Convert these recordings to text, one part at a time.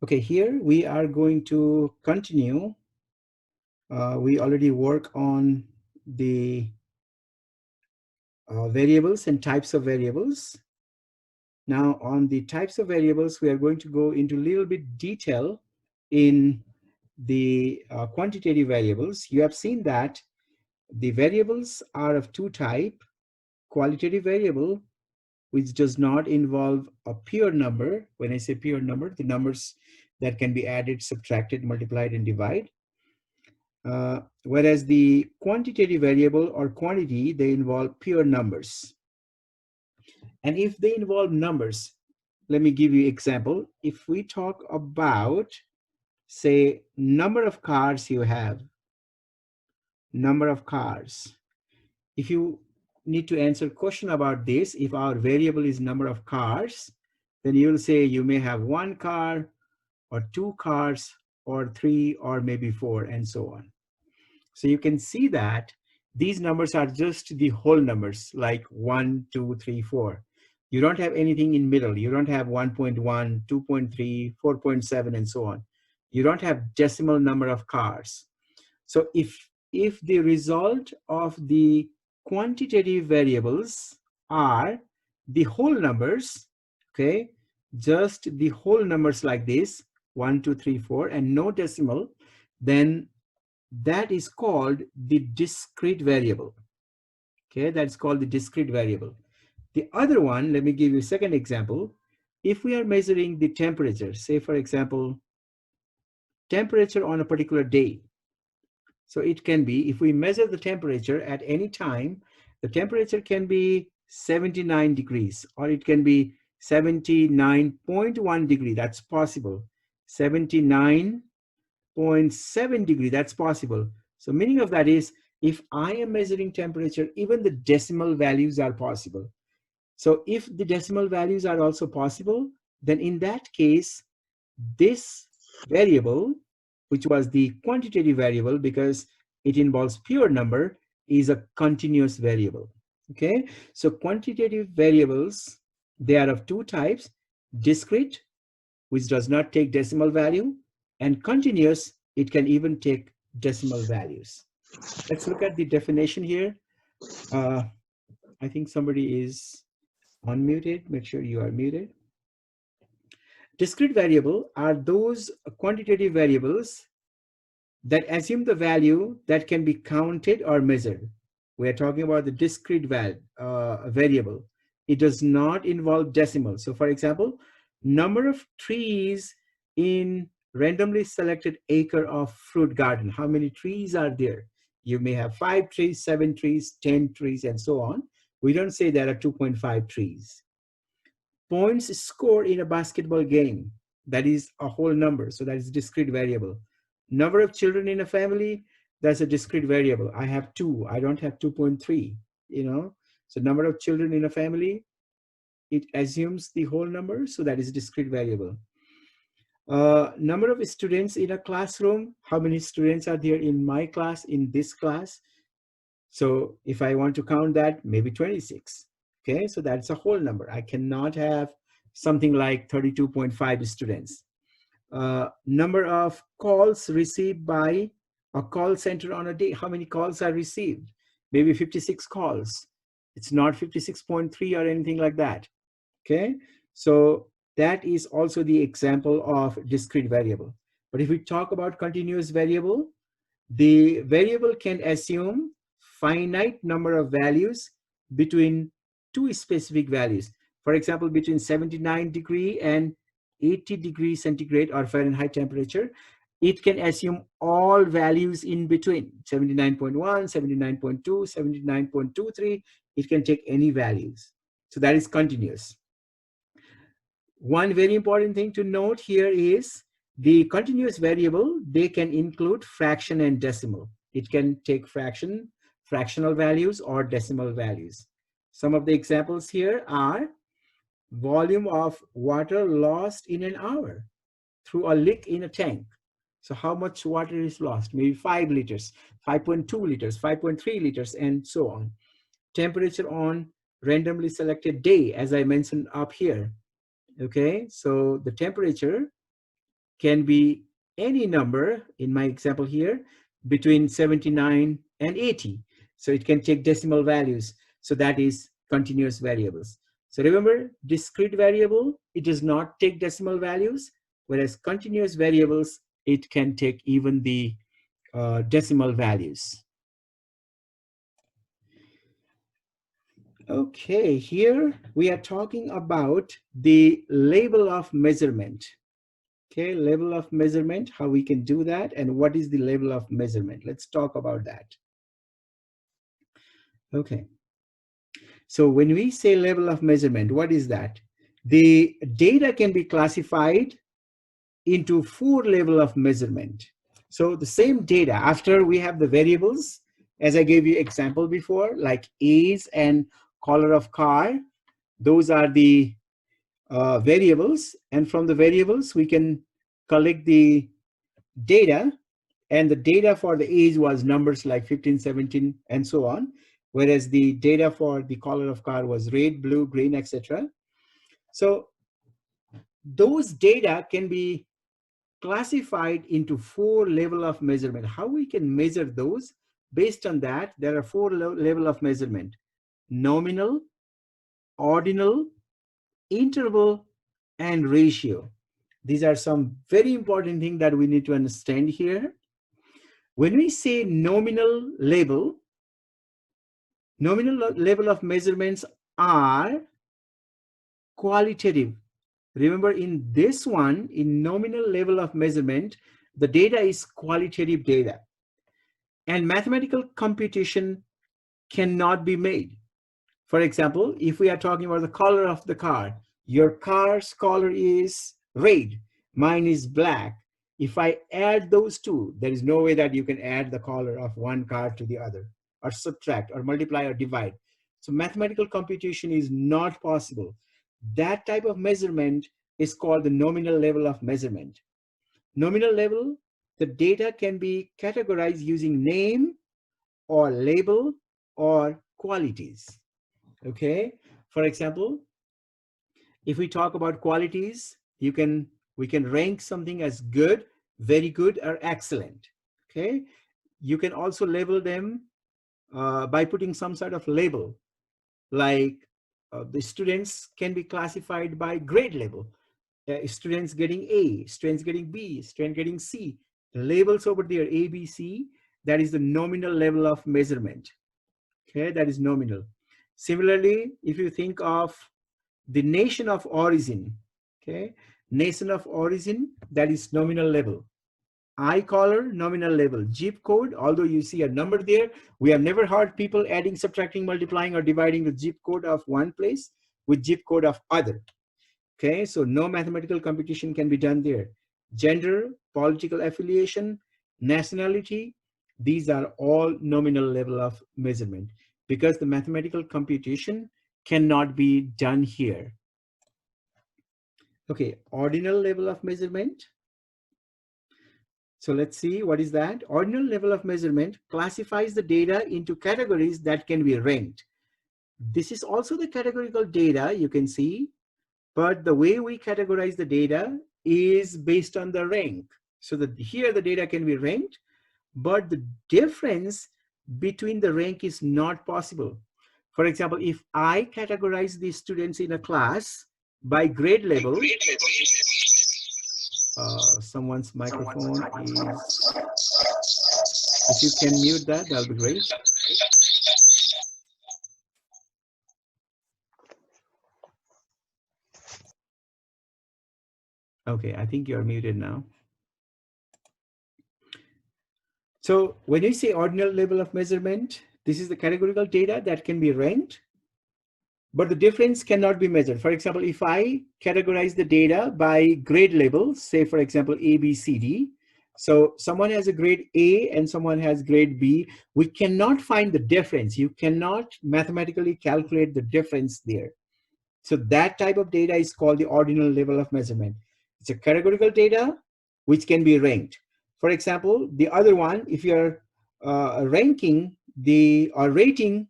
Okay, here we are going to continue. We already work on the variables and types of variables. Now on the types of variables, we are going to go into a little bit detail in the quantitative variables. You have seen that the variables are of two types: qualitative variable, which does not involve a pure number. When I say pure number, the numbers that can be added, subtracted, multiplied, and divided. Whereas the quantitative variable or quantity, they involve pure numbers. And if they involve numbers, let me give you example. If we talk about, say, number of cars you have, number of cars. If you need to answer question about this, if our variable is number of cars, then you'll say you may have one car or two cars or three or maybe four and so on. So you can see that these numbers are just the whole numbers like 1, 2, 3, 4. You don't have anything in middle. You don't have 1.1, 2.3, 4.7 and so on. You don't have decimal number of cars. So if the result of the quantitative variables are the whole numbers, okay, just the whole numbers like this, 1, 2, 3, 4, and no decimal, then that is called the discrete variable. Okay, that's called the discrete variable. The other one, let me give you a second example. If we are measuring the temperature, say for example, temperature on a particular day. So it can be, if we measure the temperature at any time, the temperature can be 79 degrees, or it can be 79.1 degree, that's possible. 79.7 degree, that's possible. So meaning of that is, if I am measuring temperature, even the decimal values are possible. So if the decimal values are also possible, then in that case, this variable, which was the quantitative variable because it involves pure number, is a continuous variable. Okay, so quantitative variables, they are of two types: discrete, which does not take decimal value, and continuous, it can even take decimal values. Let's look at the definition here. I think somebody is unmuted. Make sure you are muted. Discrete variable are those quantitative variables that assume the value that can be counted or measured. We are talking about the discrete variable. It does not involve decimals. So for example, number of trees in randomly selected acre of fruit garden. How many trees are there? You may have 5 trees, 7 trees, 10 trees, and so on. We don't say there are 2.5 trees. Points scored in a basketball game, that is a whole number, so that is discrete variable. Number of children in a family, that's a discrete variable. I have 2, I don't have 2.3, you know. So number of children in a family, it assumes the whole number, so that is discrete variable. Number of students in a classroom, how many students are there in my class, in this class? So if I want to count that, maybe 26. Okay, so that's a whole number. I cannot have something like 32.5 students. Number of calls received by a call center on a day. How many calls are received? Maybe 56 calls. It's not 56.3 or anything like that. Okay, so that is also the example of discrete variable. But if we talk about continuous variable, the variable can assume finite number of values between two specific values. For example, between 79 degree and 80 degrees centigrade or Fahrenheit temperature, it can assume all values in between 79.1, 79.2, 79.23. It can take any values. So that is continuous. One very important thing to note here is the continuous variable, they can include fraction and decimal. It can take fractional values or decimal values. Some of the examples here are volume of water lost in an hour through a leak in a tank. So how much water is lost? Maybe 5 liters, 5.2 liters, 5.3 liters, and so on. Temperature on randomly selected day, as I mentioned up here. Okay, so the temperature can be any number, in my example here, between 79 and 80. So it can take decimal values. So that is continuous variables. So remember, discrete variable, it does not take decimal values, whereas continuous variables, it can take even the decimal values. Okay, here we are talking about the level of measurement. Okay, level of measurement, how we can do that, and what is the level of measurement. Let's talk about that. Okay, so when we say level of measurement, what is that? The data can be classified into 4 levels of measurement. So the same data, after we have the variables, as I gave you example before, like age and color of car, those are the variables, and from the variables we can collect the data, and the data for the age was numbers like 15, 17, and so on, whereas the data for the color of car was red, blue, green, etc. So those data can be classified into 4 levels of measurement. How we can measure those? Based on that, there are 4 levels of measurement: nominal, ordinal, interval, and ratio. These are some very important things that we need to understand here. When we say nominal level of measurements are qualitative. Remember, in this one, in nominal level of measurement, the data is qualitative data, and mathematical computation cannot be made. For example, if we are talking about the color of the car, your car's color is red, mine is black. If I add those two, there is no way that you can add the color of one car to the other, or subtract, or multiply, or divide. So mathematical computation is not possible. That type of measurement is called the nominal level of measurement. Nominal level, the data can be categorized using name or label or qualities. Okay, for example, if we talk about qualities, we can rank something as good, very good, or excellent. Okay, you can also label them by putting some sort of label, like the students can be classified by grade level. Students getting A, students getting B, student getting C. Labels over there, A, B, C, that is the nominal level of measurement. Okay, that is nominal. Similarly, if you think of the nation of origin, okay, nation of origin, that is nominal level. Eye color, nominal level. Zip code, although you see a number there, we have never heard people adding, subtracting, multiplying, or dividing the zip code of one place with zip code of other. Okay, so no mathematical computation can be done there. Gender, political affiliation, nationality, these are all nominal level of measurement, because the mathematical computation cannot be done here. Okay, ordinal level of measurement. So let's see, what is that? Ordinal level of measurement classifies the data into categories that can be ranked. This is also the categorical data, you can see, but the way we categorize the data is based on the rank. So that here the data can be ranked, but the difference between the rank is not possible. For example, if I categorize the students in a class by grade level, someone's microphone is, if you can mute that, that'll be great. Okay, I think you're muted now. So when you say ordinal level of measurement, this is the categorical data that can be ranked, but the difference cannot be measured. For example, if I categorize the data by grade level, say for example, A, B, C, D, so someone has a grade A and someone has grade B, we cannot find the difference. You cannot mathematically calculate the difference there. So that type of data is called the ordinal level of measurement. It's a categorical data which can be ranked. For example, the other one, if you're ranking the or rating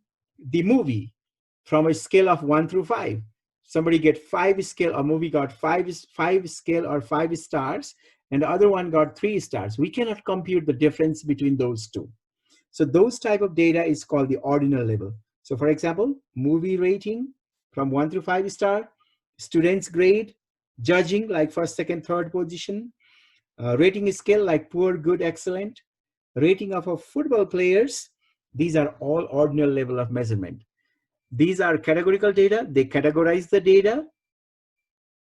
the movie from a scale of 1 through 5. somebody get 5 scale, a movie got five scale or 5 stars, and the other one got 3 stars. We cannot compute the difference between those two. So those type of data is called the ordinal level. So for example, movie rating from 1 through 5 star, students grade, judging like first, second, third position, rating scale like poor, good, excellent, rating of football players. These are all ordinal level of measurement. These are categorical data. They categorize the data,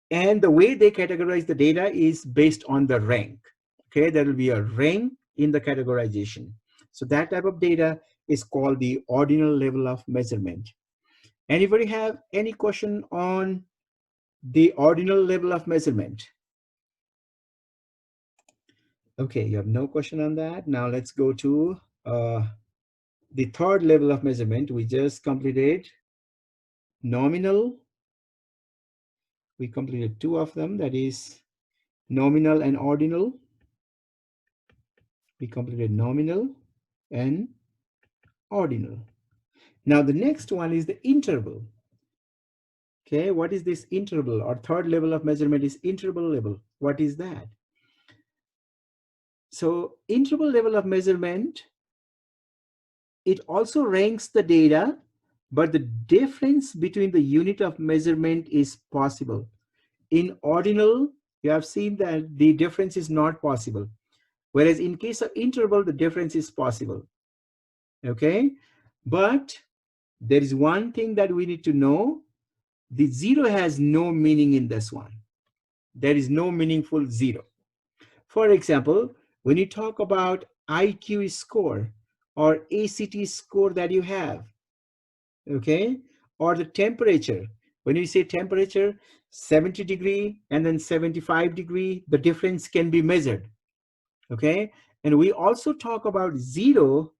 and the way they categorize the data is based on the rank. Okay, there will be a rank in the categorization. So that type of data is called the ordinal level of measurement. Anybody have any question on the ordinal level of measurement? Okay, you have no question on that. Now let's go to the third level of measurement. We just completed nominal. We completed 2 of them, that is nominal and ordinal. We completed nominal and ordinal. Now the next one is the interval. Okay, what is this interval? Our third level of measurement is interval level. What is that? So interval level of measurement, it also ranks the data, but the difference between the unit of measurement is possible. In ordinal, you have seen that the difference is not possible. Whereas in case of interval, the difference is possible. Okay, but there is one thing that we need to know. The zero has no meaning in this one. There is no meaningful zero. For example, when you talk about IQ score or ACT score that you have, okay, or the temperature, when you say temperature, 70 degree and then 75 degree, the difference can be measured. Okay, and we also talk about zero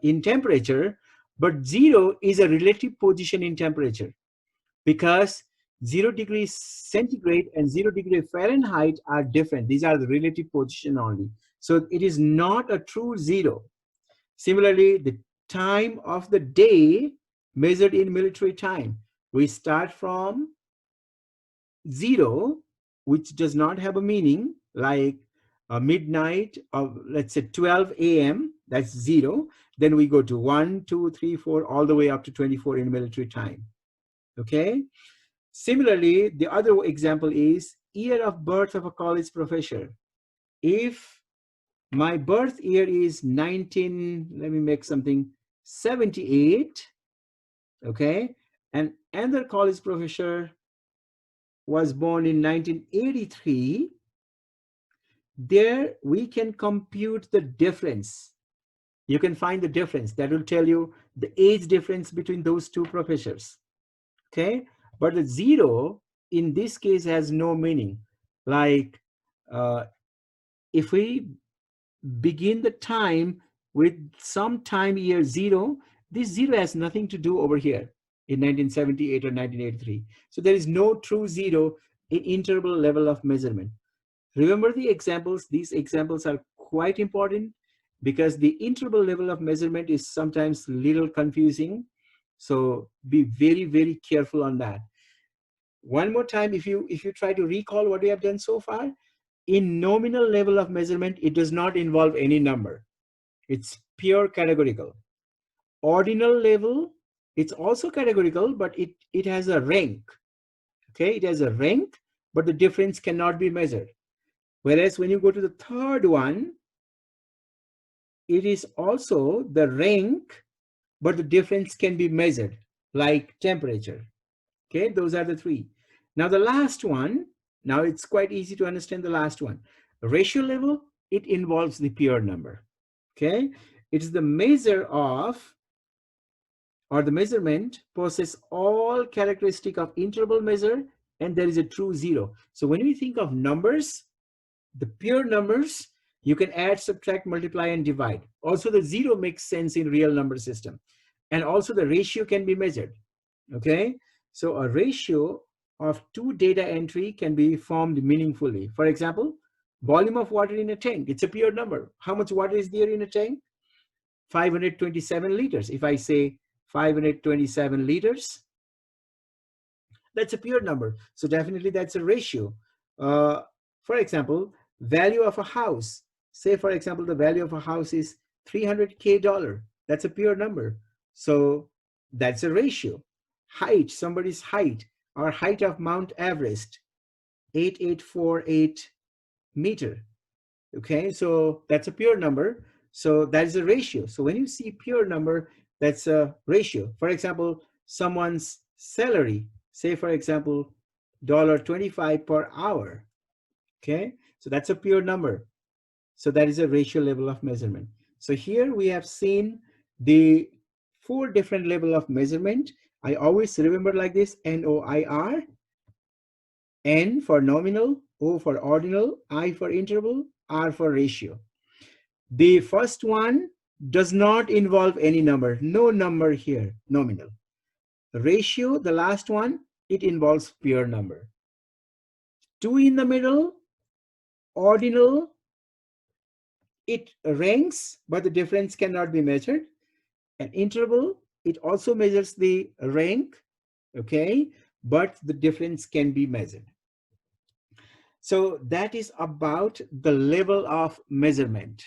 in temperature, but zero is a relative position in temperature, because 0 degrees centigrade and 0 degree Fahrenheit are different. These are the relative position only. So it is not a true zero. Similarly, the time of the day measured in military time, we start from 0, which does not have a meaning, like midnight of, let's say 12 a.m., that's 0. Then we go to 1, 2, 3, 4, all the way up to 24 in military time. Okay. Similarly, the other example is year of birth of a college professor. If my birth year is 78, okay, and another college professor was born in 1983, there we can compute the difference. You can find the difference. That will tell you the age difference between those two professors. Okay, but the 0 in this case has no meaning. Like if we begin the time with some time year 0, this 0 has nothing to do over here in 1978 or 1983. So there is no true 0 in interval level of measurement. Remember the examples. These examples are quite important because the interval level of measurement is sometimes a little confusing. So be very, very careful on that. One more time, if you try to recall what we have done so far, in nominal level of measurement, it does not involve any number. It's pure categorical. Ordinal level, it's also categorical, but it has a rank. Okay, it has a rank, but the difference cannot be measured. Whereas when you go to the third one, it is also the rank, but the difference can be measured, like temperature. Okay, those are the 3. Now the last one, now it's quite easy to understand the last one. Ratio level, it involves the pure number. Okay, it is the measure of, or the measurement possess all characteristic of interval measure, and there is a true 0. So when we think of numbers, the pure numbers, you can add, subtract, multiply, and divide. Also the 0 makes sense in real number system. And also the ratio can be measured. Okay, so a ratio of 2 data entry can be formed meaningfully. For example, volume of water in a tank, it's a pure number. How much water is there in a tank? 527 liters. If I say 527 liters, That's a pure number. So definitely that's a ratio. Uh, for example, value of a house. Say, for example, the value of a house is $300K. That's a pure number. So that's a ratio. Height, somebody's height, or height of Mount Everest, 8848 meter. Okay, so that's a pure number. So that is a ratio. So when you see pure number, that's a ratio. For example, someone's salary, say for example, $25 per hour. Okay, so that's a pure number. So that is a ratio level of measurement. So here we have seen the 4 different level of measurement. I always remember like this: NOIR, N for nominal, O for ordinal, I for interval, R for ratio. The first one does not involve any number, no number here, nominal. Ratio, the last one, it involves pure number. 2 in the middle, ordinal, it ranks, but the difference cannot be measured. An interval, it also measures the rank, okay, but the difference can be measured. So that is about the level of measurement.